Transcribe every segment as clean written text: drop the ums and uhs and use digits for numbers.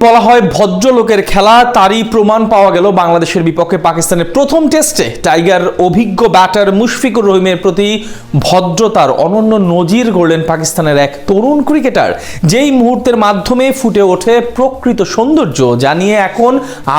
বলা হয় ভদ্রলোকের খেলা, তারই প্রমাণ পাওয়া গেল বাংলাদেশের বিপক্ষে পাকিস্তানের প্রথম টেস্টে। টাইগার অভিজ্ঞ ব্যাটার মুশফিকুর রহিমের প্রতি ভদ্রতার অনন্য নজির গড়লেন পাকিস্তানের এক তরুণ ক্রিকেটার, যেই মুহূর্তের মাধ্যমে ফুটে ওঠে প্রকৃত সৌন্দর্য, যা নিয়ে এখন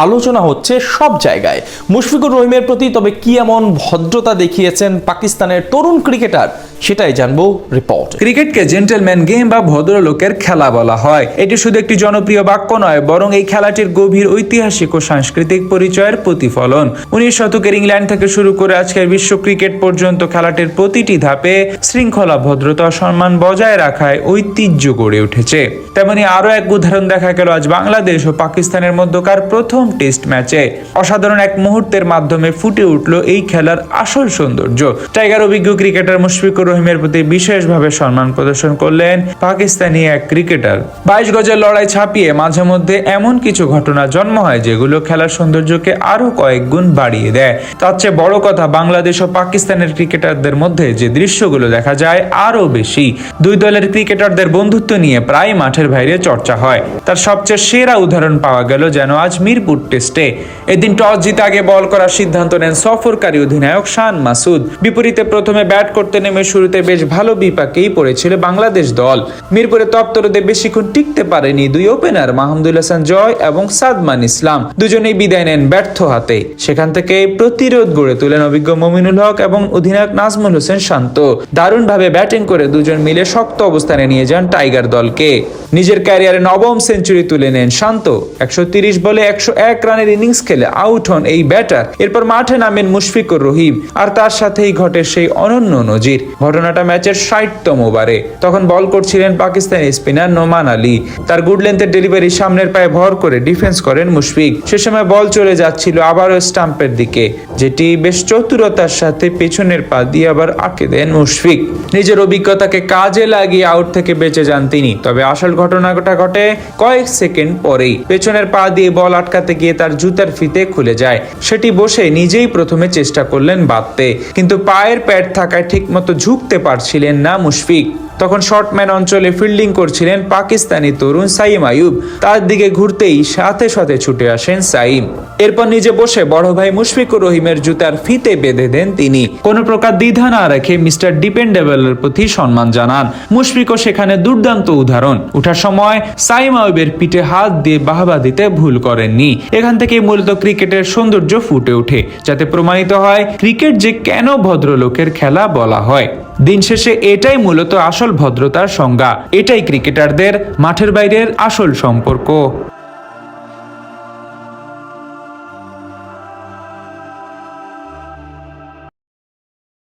আলোচনা হচ্ছে সব জায়গায়। মুশফিকুর রহিমের প্রতি তবে কি এমন ভদ্রতা দেখিয়েছেন পাকিস্তানের তরুণ ক্রিকেটার, সেটাই জানবো রিপোর্ট। ক্রিকেটকে জেন্টলম্যান গেম বা ভদ্রলোকের খেলা বলা হয়। এটি শুধু একটি জনপ্রিয় বাক্য নয়, বরং এই খেলাটির গভীর ঐতিহাসিক ও সাংস্কৃতিক পরিচয়ের প্রতিফলন। 19 শতকের ইংল্যান্ড থেকে শুরু করে আজকের বিশ্ব ক্রিকেট পর্যন্ত খেলাটির প্রতিটি ধাপে শৃঙ্খলা, ভদ্রতা ও সম্মান বজায় রাখায় ঐতিহ্য গড়ে উঠেছে। তেমনি আরো এক উদাহরণ দেখা গেল আজ বাংলাদেশ ও পাকিস্তানের মধ্যকার প্রথম টেস্ট ম্যাচে। অসাধারণ এক মুহূর্তের মাধ্যমে ফুটে উঠল এই খেলার আসল সৌন্দর্য। টাইগার অভিজ্ঞ ক্রিকেটার মুশফিকুর রহিমের প্রতি বিশেষভাবে সম্মান প্রদর্শন করলেন পাকিস্তানি এক ক্রিকেটার। 22 গজের লড়াই ছাপিয়ে মাঝে মধ্যে এমন কিছু ঘটনা জন্ম হয় যেগুলো খেলার সৌন্দর্যকে আরো কয়েক গুণ বাড়িয়ে দেয়। তার চেয়ে বড় কথা, বাংলাদেশ ও পাকিস্তানের ক্রিকেটারদের মধ্যে যে দৃশ্যগুলো দেখা যায় আরো বেশি। দুই দলের ক্রিকেটারদের বন্ধুত্ব নিয়ে প্রায় মাঠের বাইরে চর্চা হয়। তার সবচেয়ে সেরা উদাহরণ পাওয়া গেল যেন আজ মিরপুর টেস্টে। এদিন টস জিতে আগে বল করার সিদ্ধান্ত নেন সফরকারী অধিনায়ক শান মাসুদ। বিপরীতে প্রথমে ব্যাট করতে নেমে শুরুতে বেশ ভালো বিপাকেই পড়েছিল বাংলাদেশ দল। মিরপুরে তপ্তরদে বেশিক্ষণ টিকতে পারেনি দুই ওপেনার মাহমুদুল হাসান জয় এবং সাদমান ইসলাম। দুজনেই বিদায় নেন ব্যর্থ হাতে। সেখান থেকে প্রতিরোধ গড়ে তোলেন অভিজ্ঞ মমিনুল হক এবং অধিনায়ক নাজমুল হোসেন শান্ত। দারুণভাবে ব্যাটিং করে দুজন মিলে শক্ত অবস্থানে নিয়ে যান টাইগার দলকে। নিজের ক্যারিয়ারে নবম সেঞ্চুরি তুলে নেন শান্ত। 130 বলে 101 রানের ইনিংস খেলে আউট হন এই ব্যাটার। এরপর মাঠে নামেন মুশফিকুর রহিম, আর তার সাথেই ঘটে সেই অনন্য নজির। ঘটনাটা ম্যাচের 60তম ওভারে। তখন বল করছিলেন পাকিস্তানি স্পিনার নোমান আলী। তার গুড লেন্থের ডেলিভারি সামনের পায়ে ভর করে ডিফেন্স করেন মুশফিক। সে সময় বল চলে যাচ্ছিল আবারও স্টাম্পের দিকে, যেটি বেশ চতুরতার সাথে পেছনের পা দিয়ে আবার আটকে দেন মুশফিক। নিজের অভিজ্ঞতাকে কাজে লাগিয়ে আউট থেকে বেঁচে যান তিনি। তবে আসল ঘটনাটা ঘটে কয়েক সেকেন্ড পরেই। পেছনের পা দিয়ে বল আটকাতে গিয়ে তার জুতার ফিতে খুলে যায়। সেটি বসে নিজেই প্রথমে চেষ্টা করলেন বাঁধতে, কিন্তু পায়ের প্যাড থাকায় ঠিকমতো ঝুঁকতে পারছিলেন না মুশফিক। তখন শর্টম্যান অঞ্চলে ফিল্ডিং করছিলেন পাকিস্তানি তরুণ সাইম আয়ুব। তার দিকে ঘুরতেই সাথে সাথে ছুটে আসেন সাইম। এরপর নিজে বসে বড় ভাই মুশফিকুর রহিমের জুতার ফিতে বেঁধে দেন তিনি। কোনো প্রকার দ্বিধা না রেখে মিস্টার ডিপেন্ডেবলের প্রতি সম্মান জানান। মুশফিকও সেখানে দুর্দান্ত উদাহরণ। ওঠার সময় সাইম আয়ুবের পিঠে হাত দিয়ে বাহবা দিতে ভুল করেননি। এখান থেকে মূলত ক্রিকেটের সৌন্দর্য ফুটে ওঠে, যাতে প্রমাণিত হয় ক্রিকেট যে কেন ভদ্রলোকের খেলা বলা হয়। দিন শেষে এটাই মূলত আসল ভদ্রতার সংজ্ঞা। এটাই ক্রিকেটারদের মাঠের বাইরের আসল সম্পর্ক।